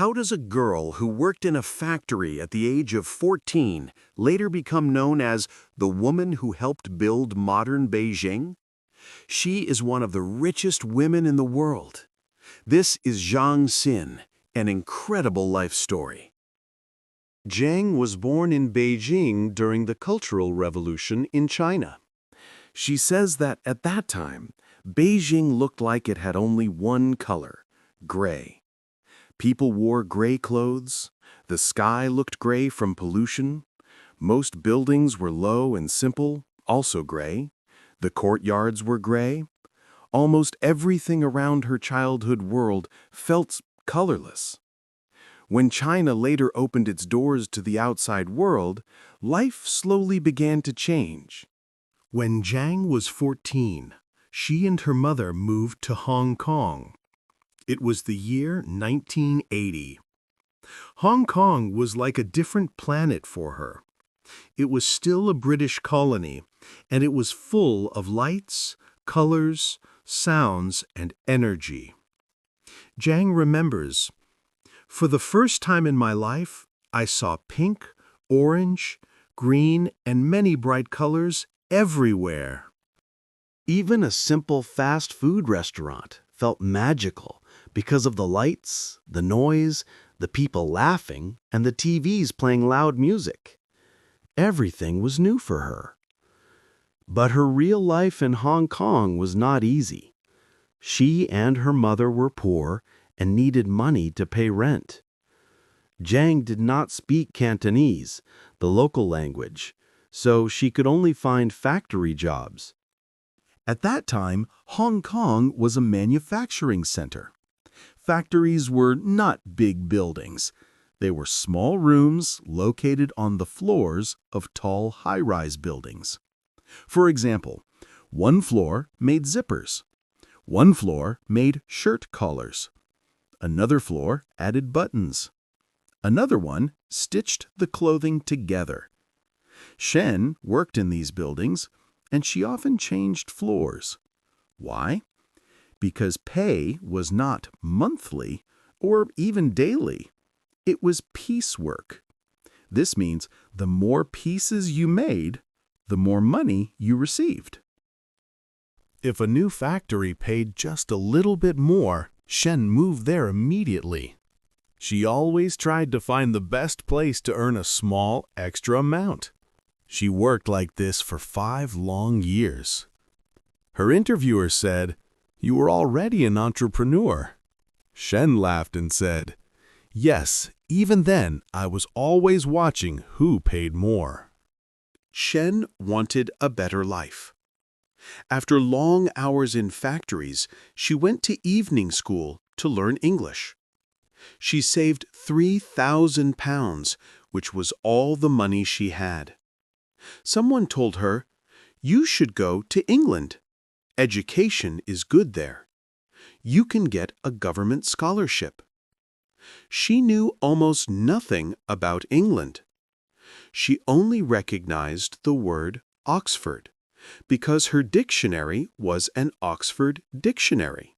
How does a girl who worked in a factory at the age of 14 later become known as the woman who helped build modern Beijing? She is one of the richest women in the world. This is Zhang Xin, an incredible life story. Zhang was born in Beijing during the Cultural Revolution in China. She says that at that time, Beijing looked like it had only one color, gray. People wore gray clothes, the sky looked gray from pollution, most buildings were low and simple, also gray, the courtyards were gray. Almost everything around her childhood world felt colorless. When China later opened its doors to the outside world, life slowly began to change. When Zhang was 14, she and her mother moved to Hong Kong. It was the year 1980. Hong Kong was like a different planet for her. It was still a British colony, and it was full of lights, colors, sounds, and energy. Zhang remembers, "For the first time in my life, I saw pink, orange, green, and many bright colors everywhere." Even a simple fast food restaurant felt magical because of the lights, the noise, the people laughing, and the TVs playing loud music. Everything was new for her. But her real life in Hong Kong was not easy. She and her mother were poor and needed money to pay rent. Zhang did not speak Cantonese, the local language, so she could only find factory jobs. At that time, Hong Kong was a manufacturing center. Factories were not big buildings. They were small rooms located on the floors of tall high-rise buildings. For example, one floor made zippers. One floor made shirt collars. Another floor added buttons. Another one stitched the clothing together. Shen worked in these buildings, and she often changed floors. Why? Because pay was not monthly or even daily. It was piecework. This means the more pieces you made, the more money you received. If a new factory paid just a little bit more, Shen moved there immediately. She always tried to find the best place to earn a small extra amount. She worked like this for 5 long years. Her interviewer said, "You were already an entrepreneur." Shen laughed and said, "Yes, even then I was always watching who paid more." Shen wanted a better life. After long hours in factories, she went to evening school to learn English. She saved £3,000, which was all the money she had. Someone told her, "You should go to England. Education is good there. You can get a government scholarship." She knew almost nothing about England. She only recognized the word Oxford because her dictionary was an Oxford dictionary.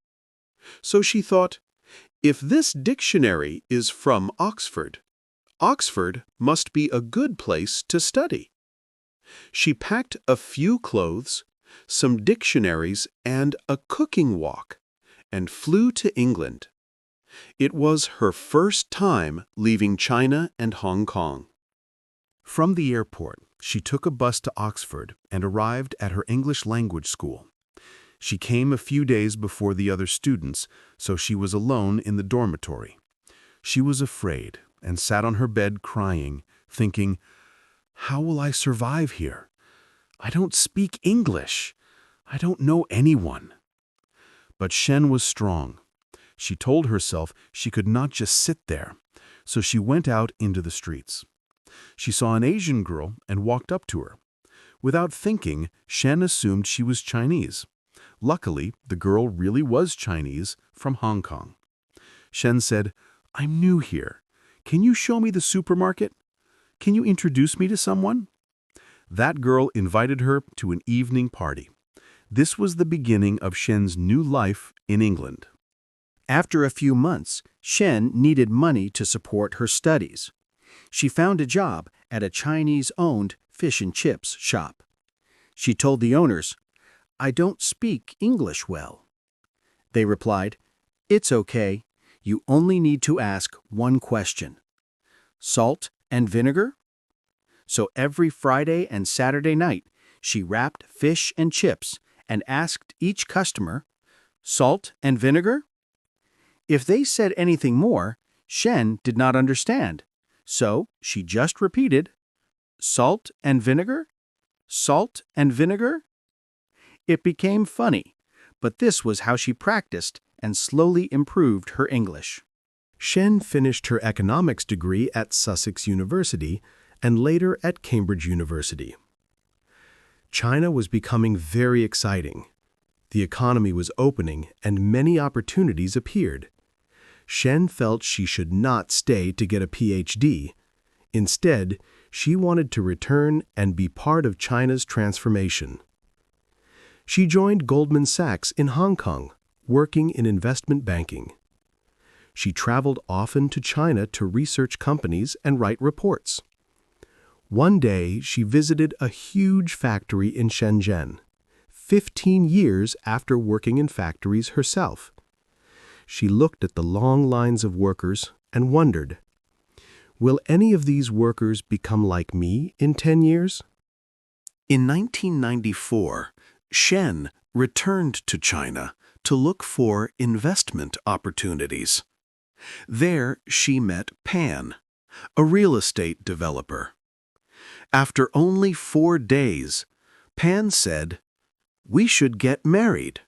So she thought, if this dictionary is from Oxford, Oxford must be a good place to study. She packed a few clothes, some dictionaries, and a cooking wok, and flew to England. It was her first time leaving China and Hong Kong. From the airport, she took a bus to Oxford and arrived at her English language school. She came a few days before the other students, so she was alone in the dormitory. She was afraid and sat on her bed crying, thinking, "How will I survive here? I don't speak English. I don't know anyone." But Shen was strong. She told herself she could not just sit there, so she went out into the streets. She saw an Asian girl and walked up to her. Without thinking, Shen assumed she was Chinese. Luckily, the girl really was Chinese from Hong Kong. Shen said, "I'm new here. Can you show me the supermarket? Can you introduce me to someone?" That girl invited her to an evening party. This was the beginning of Shen's new life in England. After a few months, Shen needed money to support her studies. She found a job at a Chinese-owned fish and chips shop. She told the owners, "I don't speak English well." They replied, "It's okay. You only need to ask one question. Salt and vinegar?" So every Friday and Saturday night, she wrapped fish and chips and asked each customer, "Salt and vinegar?" If they said anything more, Shen did not understand. So she just repeated, "Salt and vinegar? Salt and vinegar?" It became funny, but this was how she practiced and slowly improved her English. Shen finished her economics degree at Sussex University and later at Cambridge University. China was becoming very exciting. The economy was opening and many opportunities appeared. Shen felt she should not stay to get a PhD. Instead, she wanted to return and be part of China's transformation. She joined Goldman Sachs in Hong Kong, working in investment banking. She traveled often to China to research companies and write reports. One day, she visited a huge factory in Shenzhen, 15 years after working in factories herself. She looked at the long lines of workers and wondered, will any of these workers become like me in 10 years? In 1994, Shen returned to China to look for investment opportunities. There, she met Pan, a real estate developer. After only 4 days, Pan said, "We should get married."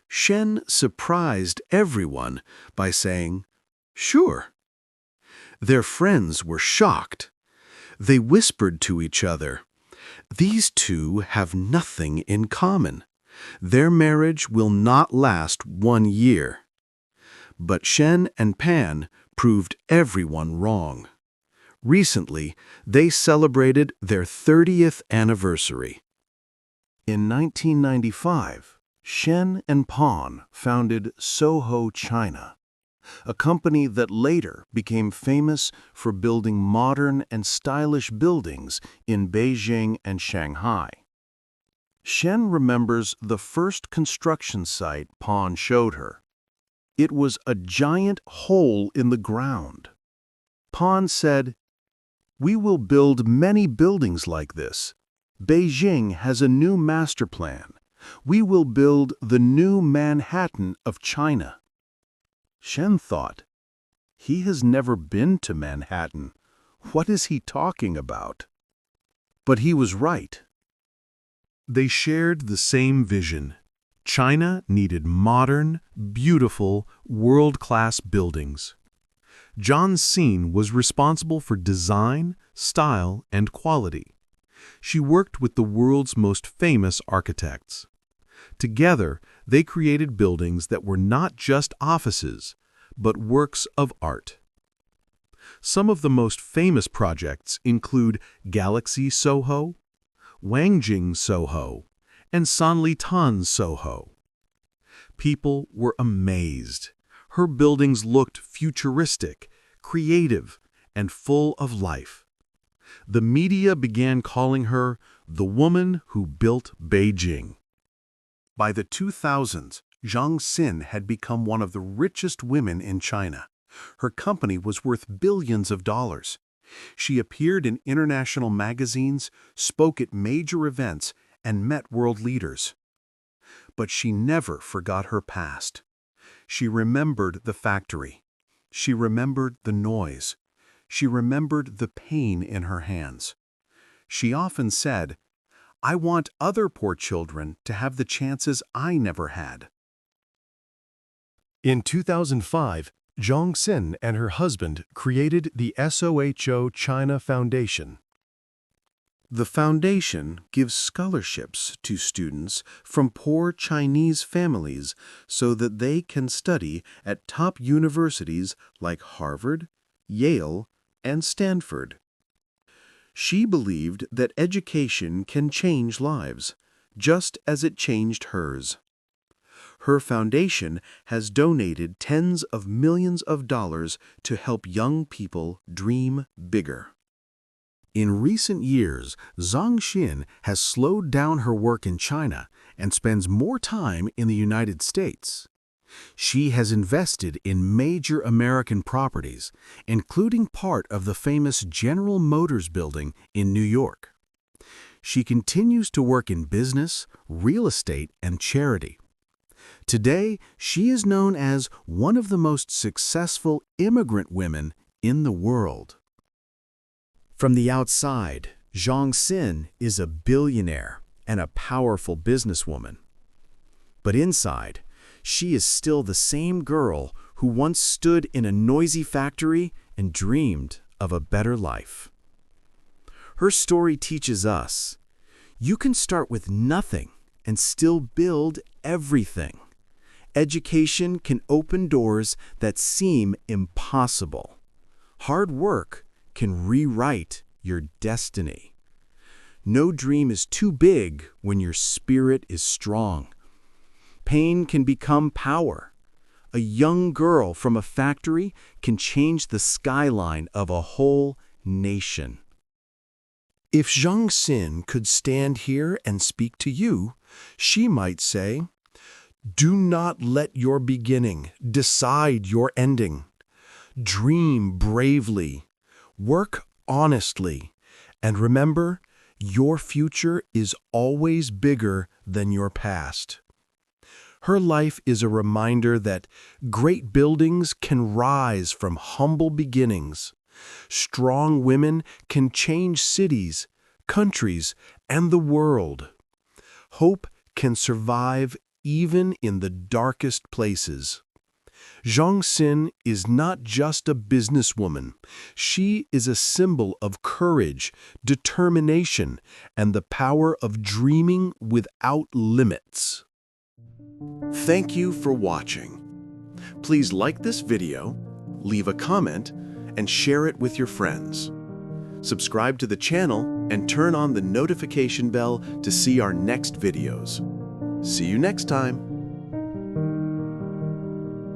Shen surprised everyone by saying, "Sure." Their friends were shocked. They whispered to each other, "These two have nothing in common. Their marriage will not last 1 year." But Shen and Pan proved everyone wrong. Recently, they celebrated their 30th anniversary. In 1995, Shen and Pan founded SOHO China, a company that later became famous for building modern and stylish buildings in Beijing and Shanghai. Shen remembers the first construction site Pan showed her. It was a giant hole in the ground. Pan said, "We will build many buildings like this. Beijing has a new master plan. We will build the new Manhattan of China." Shen thought, "He has never been to Manhattan. What is he talking about?" But he was right. They shared the same vision. China needed modern, beautiful, world-class buildings. Zhang Xin was responsible for design, style, and quality. She worked with the world's most famous architects. Together, they created buildings that were not just offices, but works of art. Some of the most famous projects include Galaxy Soho, Wangjing Soho, and Sanlitan Soho. People were amazed. Her buildings looked futuristic, creative, and full of life. The media began calling her the woman who built Beijing. By the 2000s, Zhang Xin had become one of the richest women in China. Her company was worth billions of dollars. She appeared in international magazines, spoke at major events, and met world leaders. But she never forgot her past. She remembered the factory. She remembered the noise. She remembered the pain in her hands. She often said, "I want other poor children to have the chances I never had." In 2005, Zhang Xin and her husband created the SOHO China Foundation. The foundation gives scholarships to students from poor Chinese families so that they can study at top universities like Harvard, Yale, and Stanford. She believed that education can change lives, just as it changed hers. Her foundation has donated tens of millions of dollars to help young people dream bigger. In recent years, Zhang Xin has slowed down her work in China and spends more time in the United States. She has invested in major American properties, including part of the famous General Motors building in New York. She continues to work in business, real estate, and charity. Today, she is known as one of the most successful immigrant women in the world. From the outside, Zhang Xin is a billionaire and a powerful businesswoman. But inside, she is still the same girl who once stood in a noisy factory and dreamed of a better life. Her story teaches us, you can start with nothing and still build everything. Education can open doors that seem impossible. Hard work can rewrite your destiny. No dream is too big when your spirit is strong. Pain can become power. A young girl from a factory can change the skyline of a whole nation. If Zhang Xin could stand here and speak to you, she might say, "Do not let your beginning decide your ending. Dream bravely, work honestly, and remember, your future is always bigger than your past." Her life is a reminder that great buildings can rise from humble beginnings. Strong women can change cities, countries, and the world. Hope can survive even in the darkest places. Zhang Xin is not just a businesswoman. She is a symbol of courage, determination, and the power of dreaming without limits. Thank you for watching. Please like this video, leave a comment, and share it with your friends. Subscribe to the channel and turn on the notification bell to see our next videos. See you next time.